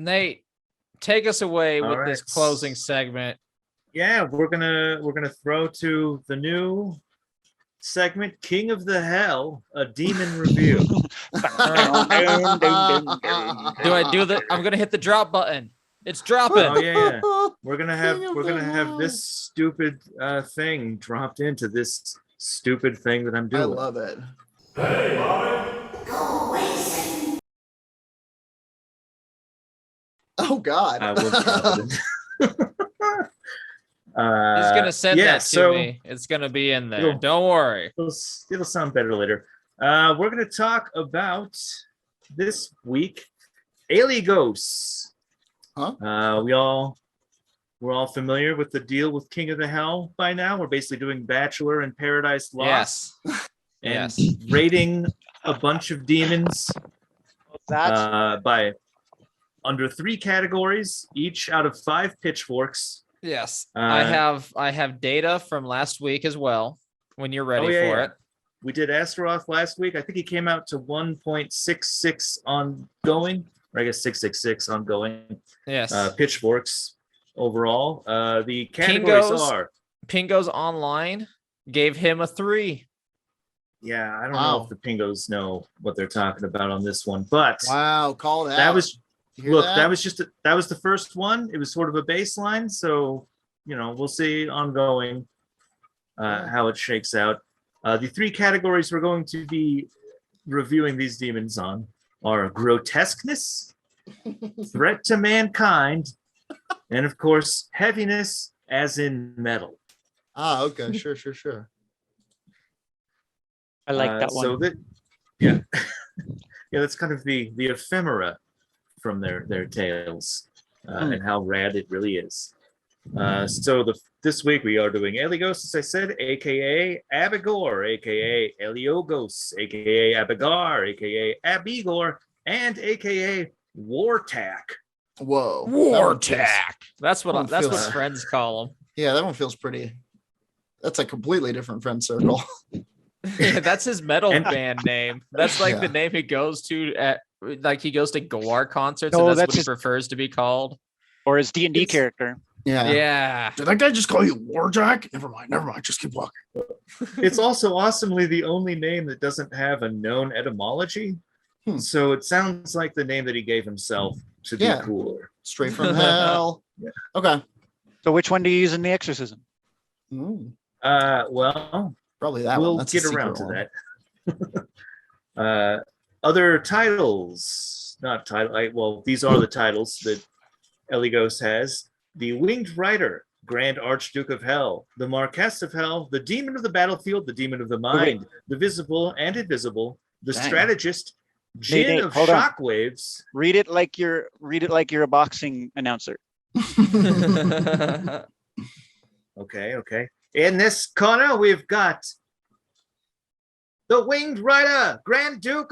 Nate, take us away All with right. this closing segment. Yeah, we're gonna throw to the new segment, King of the Hell, a demon review. Do I do the? I'm gonna hit the drop button. It's dropping. Oh yeah. We're gonna have this stupid thing dropped into this stupid thing that I'm doing. I love it. Hey, Bobby. Oh God. We'll drop it in. He's gonna send that to so me. It's gonna be in there. It'll- Don't worry. it'll sound better later. We're gonna talk about this week, Eligos. Huh? We're all familiar with the deal with King of the Hell by now. We're basically doing Bachelor and Paradise Lost. Yes. And Yes. rating a bunch of demons That's by under 3 categories, each out of 5 pitchforks. Yes. Uh, I have data from last week as well. When you're ready for it. We did Astaroth last week. I think he came out to 1.66 ongoing, or I guess 666 ongoing. Yes. Pitchforks overall. The categories are. Pingos Online gave him a 3. Yeah, I don't Wow. know if the Pingos know what they're talking about on this one, but Wow, call it that out. was You hear look. That was the first one. It was sort of a baseline, so we'll see ongoing how it shakes out. The 3 categories we're going to be reviewing these demons on are grotesqueness, threat to mankind, and of course heaviness, as in metal. Okay, sure. I like that one. So that, yeah, that's kind of the ephemera from their tales and how rad it really is. So this week we are doing Eligos, as I said, aka Abigor, aka Eliogos, aka Abigar, aka Abigor, and aka Wartak. Whoa. Wartak. That's that one what feels- friends call him. Yeah, that one feels pretty. That's a completely different friend circle. That's his metal And- band name. That's like Yeah. the name he goes to at he goes to Gore concerts, No, and that's that's what he his- prefers to be called. Or his D&D It's- character. Yeah. Yeah. Did that guy just call you Warjack? Never mind. Just keep walking. It's also awesomely the only name that doesn't have a known etymology. So it sounds like the name that he gave himself to be Yeah. cooler. Straight from hell. Yeah. Okay. So which one do you use in the exorcism? Well, Probably that we'll one. That's a get around secret to one. that. Other titles, not title. Well, these are the titles that Eligos has: the Winged Rider, Grand Archduke of Hell, the Marquess of Hell, the Demon of the Battlefield, the Demon of the Mind, the Visible and Invisible, the Dang. Strategist, Jinn Nate, of hold on. Shockwaves. Read it like you're a boxing announcer. Okay. In this corner, we've got the Winged Rider, Grand Archduke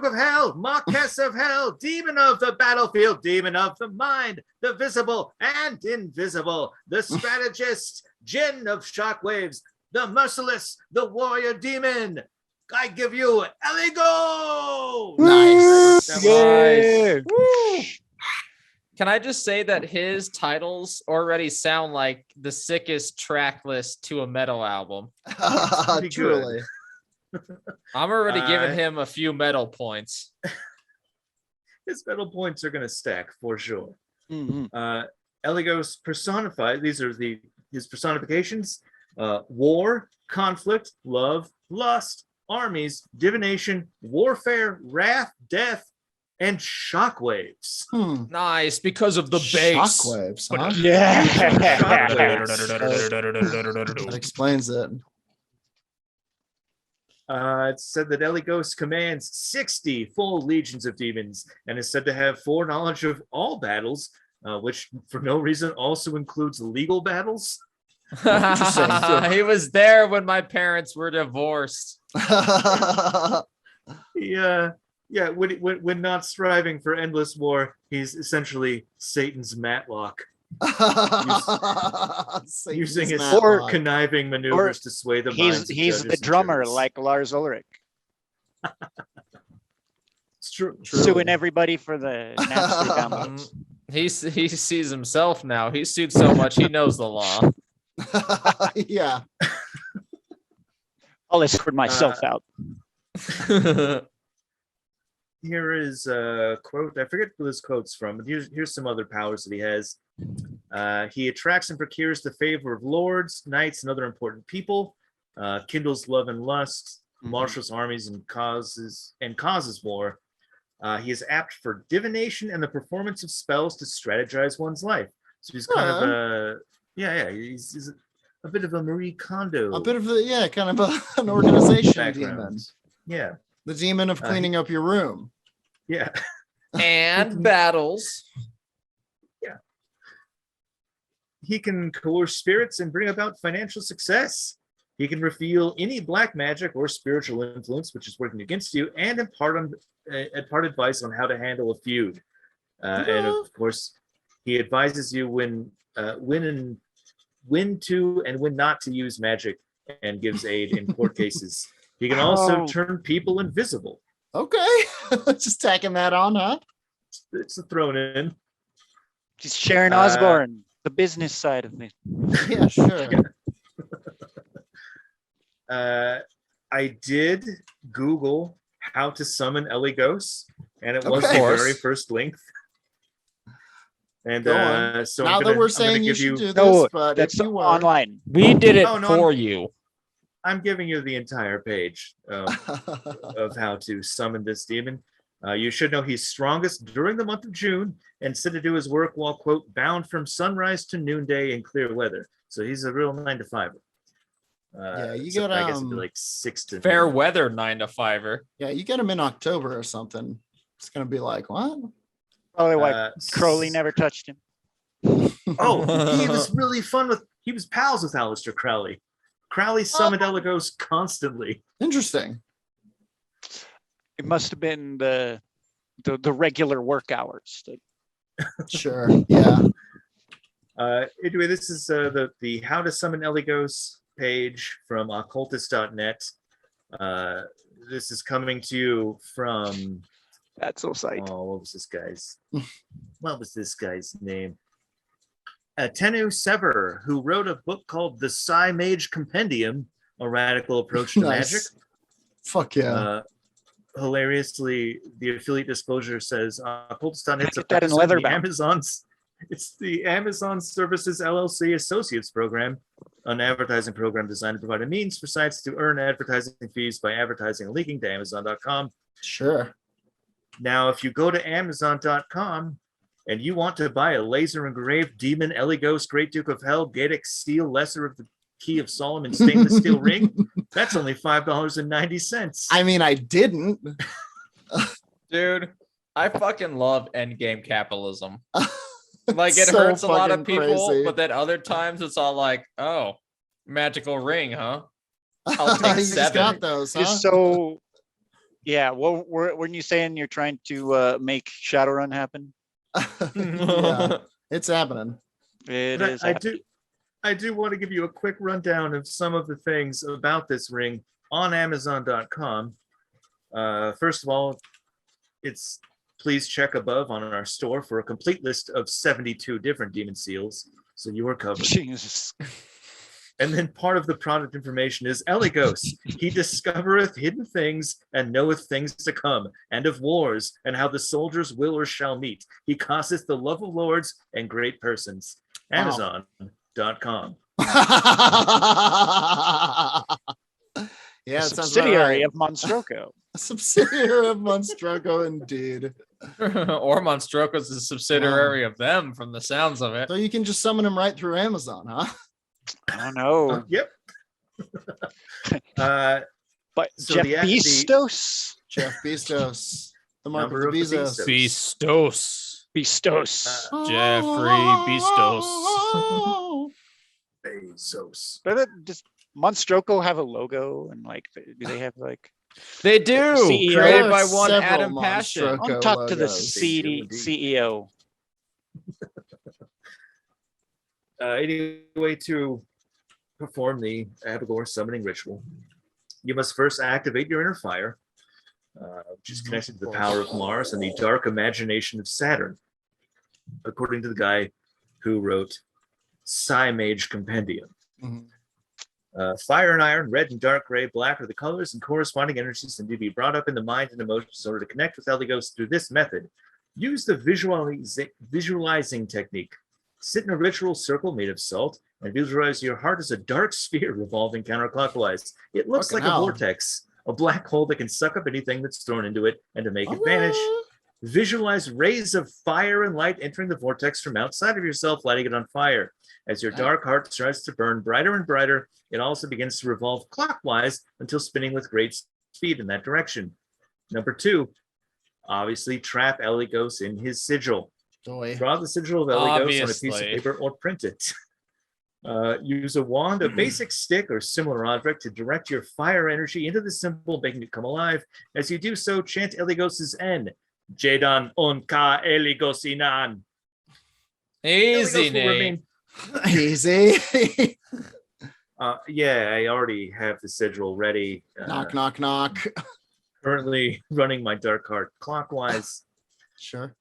of Hell, Marquess of Hell, Demon of the Battlefield, Demon of the Mind, the Visible and Invisible, the Strategist, Jinn of Shockwaves, the Merciless, the Warrior Demon. I give you Eligos! Nice. That was- Yeah. Woo! Can I just say that his titles already sound like the sickest track list to a metal album? pretty good. Truly. I'm already giving Uh, him a few metal points. His metal points are going to stack for sure. Mhm. Eligos personified, these are his personifications: war, conflict, love, lust, armies, divination, warfare, wrath, death, and shockwaves. Nice, because of the bass. Shockwaves, huh? Yeah. That explains it. It's said that Eligos commands 60 full legions of demons and is said to have foreknowledge of all battles, which for no reason also includes legal battles. He was there when my parents were divorced. Yeah, when not striving for endless war, he's essentially Satan's Matlock, using his Or- conniving maneuvers to sway the minds of He's judges the and drummer jurors. like Lars Ulrich. It's true. Suing everybody for the Napster downloads. He sees himself now. He's sued so much he knows the law. Yeah. I'll escort myself out. Here is a quote. I forget who this quote's from, but here's some other powers that he has. He attracts and procures the favor of lords, knights, and other important people. Kindles love and lust, marshals armies, and causes war. He is apt for divination and the performance of spells to strategize one's life. So he's kind of a he's a bit of a Marie Kondo. A bit of a kind of an organization background. demon. Yeah. The demon of cleaning up your room. Yeah. And battles. Yeah. He can coerce spirits and bring about financial success. He can reveal any black magic or spiritual influence which is working against you, and impart advice on how to handle a feud. And of course, he advises you when to and when not to use magic, and gives aid in court cases. He can also turn people invisible. Okay. Just tacking that on, huh? It's thrown in. Just Sharon Osbourne, the business side of me. Yeah, sure. I did Google how to summon Eligos, and it was Of the course. very first link. And Go on. so Now I'm that gonna, we're I'm gonna saying you give should do this, No, but that's if you were, online. We did it Oh, no, for you. I'm giving you the entire page of how to summon this demon. You should know he's strongest during the month of June and said to do his work while, quote, bound from sunrise to noonday in clear weather. So he's a real 9 to 5. Yeah, you except got, I guess it'd be like 6 to Fair noon. weather 9 to 5er. yeah, you get him in October or something. It's gonna be like, what? Probably why Crowley s- never touched him. Oh, he was really fun with. He was pals with Aleister Crowley. Crowley summoned Eligos constantly. Interesting. It must have been the regular work hours. Sure. Yeah. Anyway, this is the How to Summon Eligos page from occultist.net. This is coming to you from That's so site. what was this guy's name? Tenu Sever, who wrote a book called The Psi Mage Compendium, a radical approach to Nice. magic. Fuck yeah. Hilariously, the affiliate disclosure says occultist.net's Get that in leather bound. It's the Amazon Services LLC Associates Program, an advertising program designed to provide a means for sites to earn advertising fees by advertising and linking to Amazon.com. Sure. Now, if you go to Amazon.com and you want to buy a laser engraved Demon Eligos Great Duke of Hell Gaelic Steel Lesser of the Key of Solomon stainless steel ring, that's only $5.90. I mean, I didn't. Dude, I fucking love endgame capitalism. Like, it So hurts a lot of fucking people, crazy. but then other times it's all like, oh, magical ring, huh? I'll take You just 7. got those, huh? Just so, yeah. Well, weren't you saying you're trying to make Shadowrun happen? Yeah, it's happening. It But is. I do want to give you a quick rundown of some of the things about this ring on Amazon.com. First of all, please check above on our store for a complete list of 72 different demon seals. So you are covered. Jesus. And then part of the product information is Eligos. He discovereth hidden things and knoweth things to come, and of wars, and how the soldiers will or shall meet. He causeth the love of lords and great persons. Wow. Amazon.com. Yeah, A it sounds about subsidiary right. of Monstroko. A subsidiary of Monstroko, indeed. Or Monstroko's a subsidiary of them from the sounds of it. So you can just summon him right through Amazon, huh? I don't know. Yep. But so Jeff the- Bezos? Jeff Bezos, the mark of Number the of the Bezos. Bezos. Bezos. Bezos. Jeffrey Bezos. Bezos. Does Monstroko have a logo? And like, do they have like? They do. CEO. Created There by are one several Adam Passion. Monstroko I'll talk to the logos. CEO. Anyway, to perform the Abigor summoning ritual, you must first activate your inner fire. which is connected to the power of Mars and the dark imagination of Saturn, according to the guy who wrote Mage Compendium. Mhm. Fire and iron, red and dark gray, black are the colors, and corresponding energies need to be brought up in the mind and emotions in order to connect with Eligos through this method. Use the visualizing technique. Sit in a ritual circle made of salt and visualize your heart as a dark sphere revolving counterclockwise. It looks Fucking like hell. a vortex, a black hole that can suck up anything that's thrown into it, and to make it vanish, visualize rays of fire and light entering the vortex from outside of yourself, lighting it on fire. As your dark heart starts to burn brighter and brighter, it also begins to revolve clockwise until spinning with great speed in that direction. Number 2, obviously trap Eligos in his sigil. Boy. Draw the sigil of Eligos on a piece of Obviously. paper or print it. Use a wand, a basic stick, or similar object to direct your fire energy into the symbol, making it come alive. As you do so, chant Eligos's N. Jedan onka Eligosinan. Easy, Eligos will Nate. remain. Easy. Yeah, I already have the sigil ready. Knock, knock, knock. Currently running my dark heart clockwise. Sure.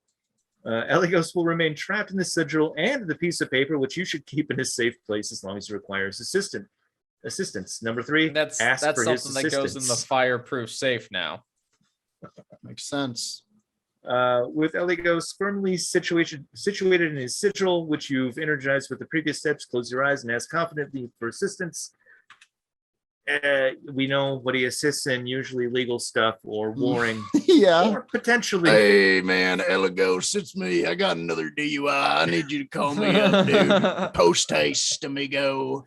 Eligos will remain trapped in the sigil and the piece of paper, which you should keep in a safe place as long as it requires assistance. Number 3, That's ask for his something that goes in the assistance. fireproof safe now. Makes sense. With Eligos firmly situated in his sigil, which you've energized with the previous steps, close your eyes and ask confidently for assistance. We know what he assists in, usually legal stuff or warring, Yeah. or potentially Hey man, Eligos, it's me. I got another DUI. I need you to call me up, dude. Post haste, amigo.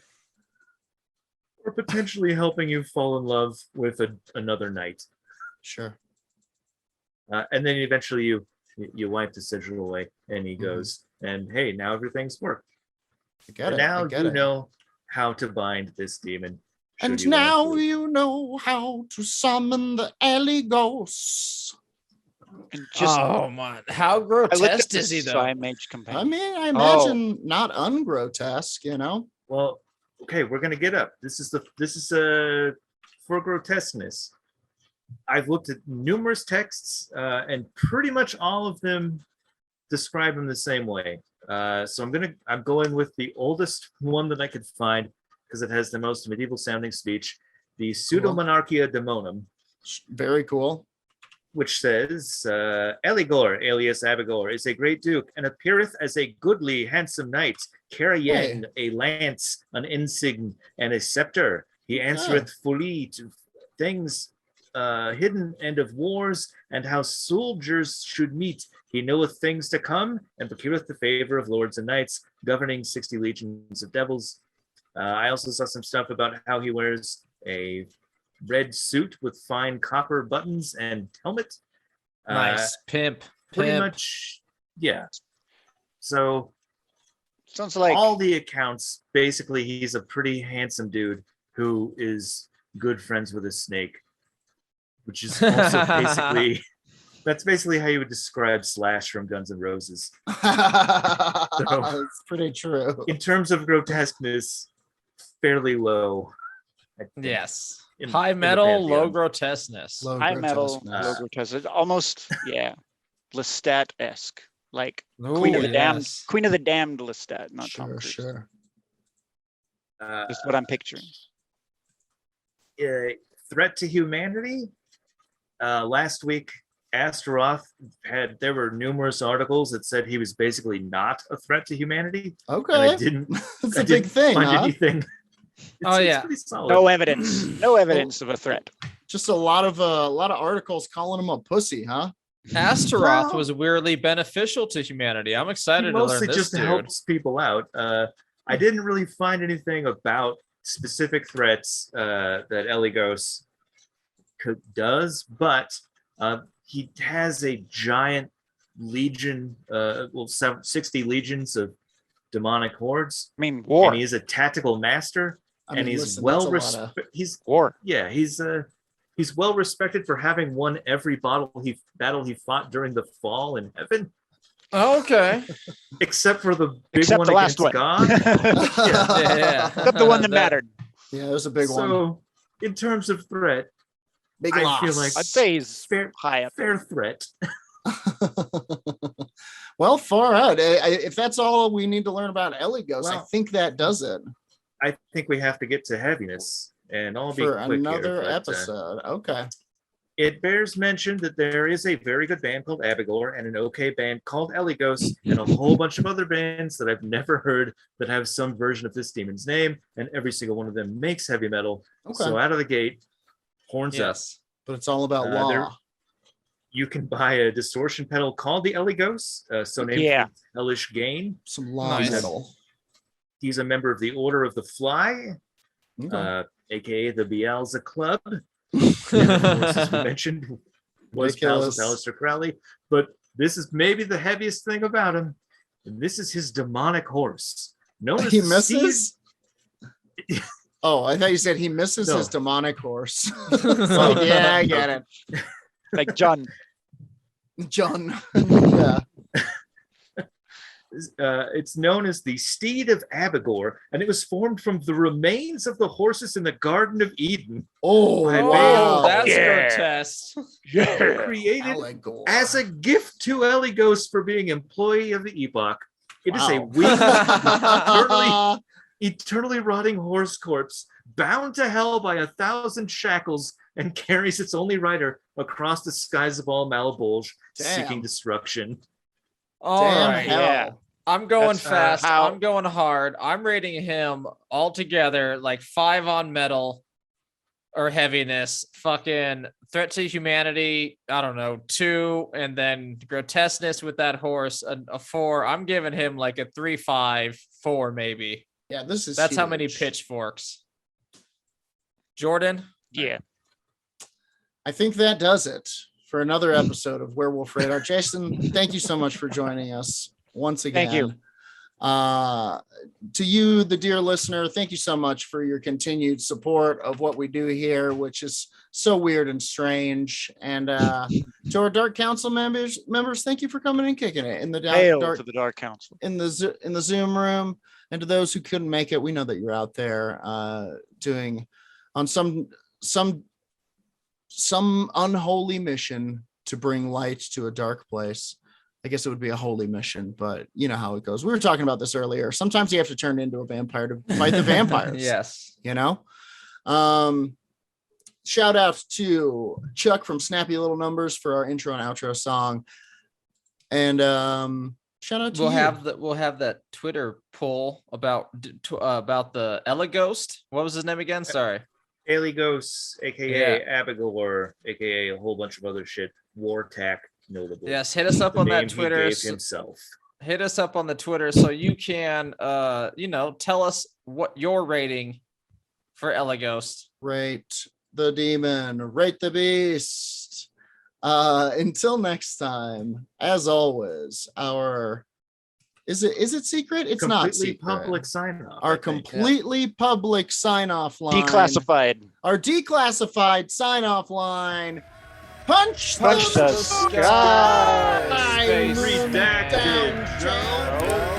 or potentially helping you fall in love with another knight. Sure. And then eventually you wipe the sigil away, and he goes, and hey, now everything's worked. I get And it. now I get you it. know how to bind this demon. should And you want now to. you know how to summon the Eligos. And just Oh man, how I looked at grotesque is he this though? Mage I companion. mean, I imagine not ungrotesque, you know? Well, okay, we're gonna get up. This is for grotesqueness. I've looked at numerous texts, and pretty much all of them describe him the same way. So I'm going with the oldest one that I could find because it has the most medieval sounding speech, the Pseudomonarchia Daemonum, Very cool. which says, Eligor, alias Abigor, is a great duke and appeareth as a goodly, handsome knight, carrying a lance, an ensign, and a scepter. He answereth fully to things hidden and of wars, and how soldiers should meet. He knoweth things to come, and procureth the favor of lords and knights, governing 60 legions of devils. I also saw some stuff about how he wears a red suit with fine copper buttons and helmet. Nice pimp. Pretty Pimp. much, yeah. So Sounds like all the accounts, basically, he's a pretty handsome dude who is good friends with a snake, which is also that's basically how you would describe Slash from Guns N' Roses. It's pretty true. In terms of grotesqueness, fairly low. I think, Yes. in High the metal, low pantheon. grotesqueness. Low high metal, grotesqueness. low grotesque, almost Lestat-esque, like Ooh, yes. Queen of the Damned Lestat, not Tom Sure, Cruise. sure. Is what I'm picturing. Threat to humanity. Last week, Astaroth there were numerous articles that said he was basically not a threat to humanity. And I Okay. didn't, That's I a big didn't thing, find huh? anything. Oh, yeah. pretty solid. No evidence. No evidence of a threat. Just a lot of articles calling him a pussy, huh? Astaroth Well- was weirdly beneficial to humanity. I'm He excited to learn mostly this just dude. helps people out. I didn't really find anything about specific threats that Eligos does, but he has a giant legion, 60 legions of demonic hordes, I mean, war. and he is a tactical master, I and mean, he's listen, well that's a lot of- he's War. yeah he's well respected for having won every battle he fought during the fall in heaven, Okay. except for the big Except one the last against one. God. Yeah. Except the one that mattered. Yeah, it was a big one. So, in terms of threat, Big I loss. feel like I'd say he's fair, high up. fair threat. Well, far out. If that's all we need to learn about Eligos, I Well, think that does it I think we have to get to heaviness, and I'll be for quick another here, but, episode. Okay. it bears mention that there is a very good band called Abigor and an okay band called Eligos and a whole bunch of other bands that I've never heard that have some version of this demon's name, and every single one of them makes heavy metal. Okay. So out of the gate, horns up. Yes. But it's all about There- law. You can buy a distortion pedal called the Eligos, so named Yeah. for hellish gain. Some law Nice. metal. He's a member of the Order of the Fly, Okay. aka the Beelze Club. And of course, as we mentioned, was pals Ridiculous. with Aleister Crowley. But this is maybe the heaviest thing about him. And this is his demonic horse. Known as He the misses? Steed- Oh, I thought you said he misses No. his demonic horse. Like, yeah, I get it. Like John. John. Yeah. It's known as the Steed of Abigor, and it was formed from the remains of the horses in the Garden of Eden, Oh, I wow. Oh, that's Yeah. grotesque. created Eligor. as a gift to Eligos for being employee of the epoch. It is a Wow. winged, eternally rotting horse corpse, bound to hell by 1,000 shackles, and carries its only rider across the skies of all Malabulge, Damn. seeking destruction. All Damn right. hell. Yeah. I'm going That's, fast. how- I'm going hard. I'm rating him altogether like 5 on metal or heaviness. Fucking threat to humanity. I don't know, 2, and then grotesqueness with that horse, a 4. I'm giving him like a 3, 5, 4 maybe. Yeah, this is That's how many huge. pitchforks. Jordan. Yeah. I think that does it for another episode of Werewolf Radar. Jason, thank you so much for joining us once again. Thank you. To you, the dear listener, thank you so much for your continued support of what we do here, which is so weird and strange. And to our Dark Council members, thank you for coming and kicking it in the Hail dark to the Dark Council. in the Zoom room. And to those who couldn't make it, we know that you're out there doing on some unholy mission to bring light to a dark place. I guess it would be a holy mission, but you know how it goes. We were talking about this earlier. Sometimes you have to turn into a vampire to fight the vampires. Yes. You know? Shout out to Chuck from Snappy Little Numbers for our intro and outro song. And shout out to We'll you. have that Twitter poll about the Eligos. What was his name again? Sorry. Eligos, aka Abigor, aka a whole bunch of other shit. Wartack, notable. Yes, hit us up The on name that he Twitter. gave himself. Hit us up on the Twitter so you can tell us what you're rating for Eligos. Rate the demon, rate the beast. Until next time, as always, our is it secret? It's not Completely secret. public sign off. Our completely public sign-off line. Declassified. Our declassified sign-off line. Punch Punch the sky. Space. Redacted. Down,